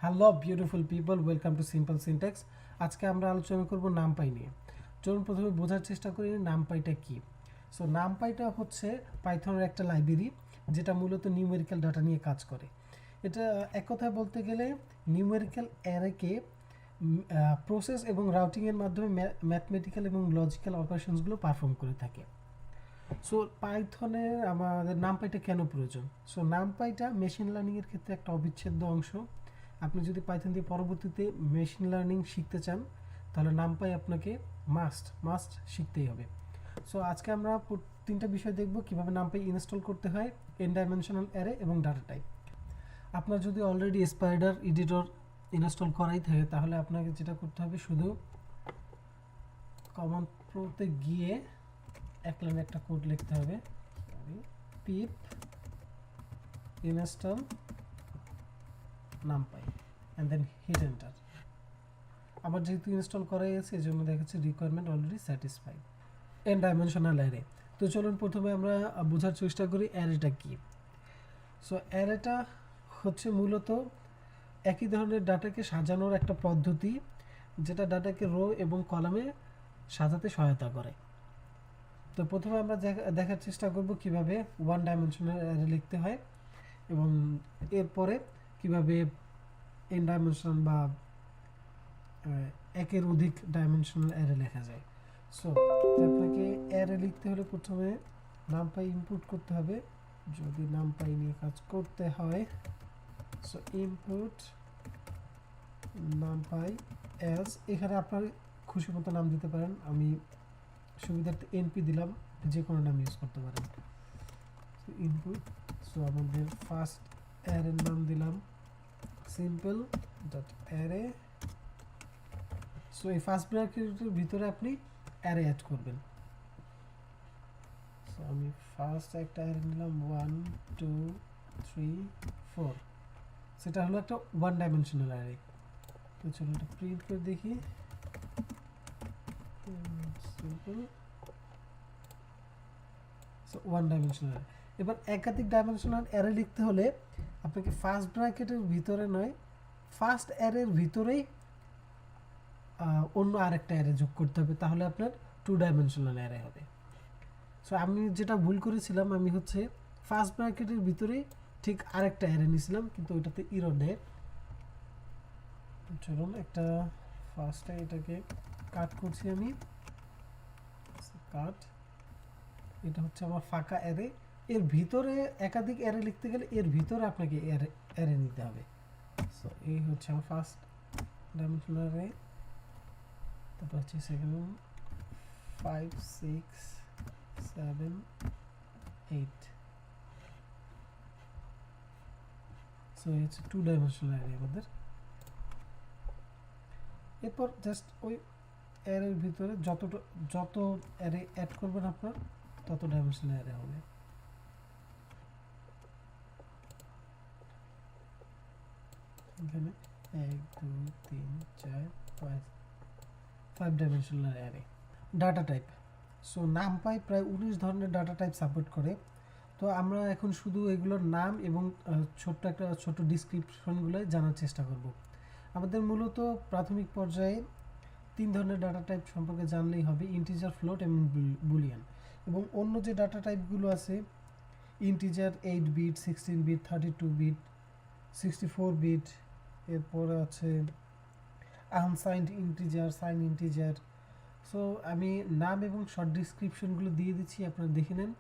Hello beautiful people, welcome to simple syntax. আজকে আমরা আলোচনা করব নামপাই নিয়ে। চলুন প্রথমে বোঝার চেষ্টা করি নামপাইটা কি। সো নামপাইটা হচ্ছে পাইথনের একটা লাইব্রেরি যেটা মূলত নিউমেরিক্যাল ডাটা নিয়ে কাজ করে। এটা এক কথায় বলতে গেলে নিউমেরিক্যাল অ্যারেকে প্রসেস এবং রাউটিংয়ের মাধ্যমে ম্যাথমেটিক্যাল এবং লজিক্যাল অপারেশনসগুলো পারফর্ম করে থাকে। সো পাইথনের আমাদের নামপাইটা কেন প্রয়োজন? সো নামপাইটা মেশিন লার্নিংয়ের ক্ষেত্রে একটা অবিচ্ছেদ্য অংশ। আপনি যদি পাইথন দিয়ে পরবর্তীতে মেশিন লার্নিং শিখতে চান তাহলে নামপাই আপনাকে মাস্ট শিখতেই হবে। সো আজকে আমরা তিনটা বিষয় দেখব কিভাবে নামপাই ইনস্টল করতে হয়, n-dimensional অ্যারে এবং ডাটা টাইপ। আপনার যদি অলরেডি স্পাইডার এডিটর ইনস্টল করাই থাকে তাহলে আপনাকে যেটা করতে হবে শুধু কমান্ড প্রোতে গিয়ে এক লাইনে একটা কোড লিখতে হবে, pip install NumPy and then hit enter। আমার যেহেতু ইনস্টল করাই আছে এই জন্য দেখাচ্ছে requirement already satisfied. n-dimensional array. তো চলুন প্রথমে আমরা বোঝার চেষ্টা করি অ্যারেটা কি। সো অ্যারেটা হচ্ছে মূলত একই ধরনের ডাটাকে সাজানোর একটা পদ্ধতি যেটা ডাটাকে রো এবং কলামে সাজাতে সহায়তা করে। তো প্রথমে আমরা দেখার চেষ্টা করব কিভাবে ওয়ান ডাইমেনশনাল অ্যারে লিখতে হয় এবং এরপরে কিভাবে n-dimensional বা একের অধিক ডাইমেনশনাল অ্যারে লেখা যায়। সো আপনাকে অ্যারে লিখতে হলে প্রথমে নামপাই ইনপুট করতে হবে যদি নামপাই নিয়ে কাজ করতে হয়। সো ইনপুট নামপাই অ্যাজ, এখানে আপনার খুশি মতো নাম দিতে পারেন, আমি সুবিধার্থে এনপি দিলাম, যে কোনো নাম ইউজ করতে পারেন। ইনপুট, সো আমাদের ফার্স্ট অ্যারের নাম দিলাম সিম্পল ডট অ্যারে। সো এই ফার্স্ট ব্র্যাকেটের ভিতরে আপনি অ্যারে অ্যাড করবেন। সো আমি ফার্স্ট একটা অ্যারে নিলাম 1 2 3 4, সেটা হলো একটা ওয়ান ডাইমেনশনাল অ্যারে। তো চলো এটা প্রিন্ট করে দেখি। Simple, so one dimensional array. এবার একাধিক ডাইমেনশনাল অ্যারে লিখতে হলে আপনাকে ফার্স্ট ব্র্যাকেটের ভিতরে নয়, ফার্স্ট অ্যারের ভিতরেই অন্য আরেকটা অ্যারে যোগ করতে হবে, তাহলে আপনার টু ডাইমেনশনাল অ্যারে হবে। সো আমি যেটা ভুল করেছিলাম, আমি হচ্ছে ফার্স্ট ব্র্যাকেটের ভিতরেই ঠিক আরেকটা অ্যারে নিয়েছিলাম কিন্তু ওইটাতে ইরর দেয়। চলুন একটা ফার্স্টে এটাকে কাট করছি আমি, কাট। এটা হচ্ছে আমার ফাঁকা অ্যারে, এর ভিতরে একাধিক অ্যারে লিখতে গেলে এর ভিতরে আপনাকে অ্যারে নিতে হবে। সো এই হচ্ছে আমার ফার্স্ট ডাইমেনশনাল অ্যারে, তারপর হচ্ছে সেকেন্ড 5 6 7 8। সো এই হচ্ছে টু ডাইমেনশনাল অ্যারে আমাদের। এরপর জাস্ট ওই অ্যারের ভিতরে যত অ্যারে অ্যাড করবেন আপনার তত ডাইমেনশনাল অ্যারে হবে। এখানে 1 2 3 4 5 dimensional array. Data type, so NumPy প্রায় 19 ধরনের ডাটা টাইপ সাপোর্ট করে। তো আমরা এখন শুধু এগুলোর নাম এবং ছোট্ট ডিসক্রিপশনগুলো জানার চেষ্টা করব। আমাদের মূলত প্রাথমিক পর্যায়ে তিন ধরনের ডাটা টাইপ সম্পর্কে জানলেই হবে, ইন্টিজার, ফ্লোট এবং বুলিয়ান। এবং অন্য যে ডাটা টাইপগুলো আছে integer 8 bit 16 bit 32 bit 64 bit, এরপরে আছে unsigned integer, sign integer. So আমি নাম এবং শর্ট ডিসক্রিপশনগুলো দিয়ে দিচ্ছি, আপনারা দেখে নেন।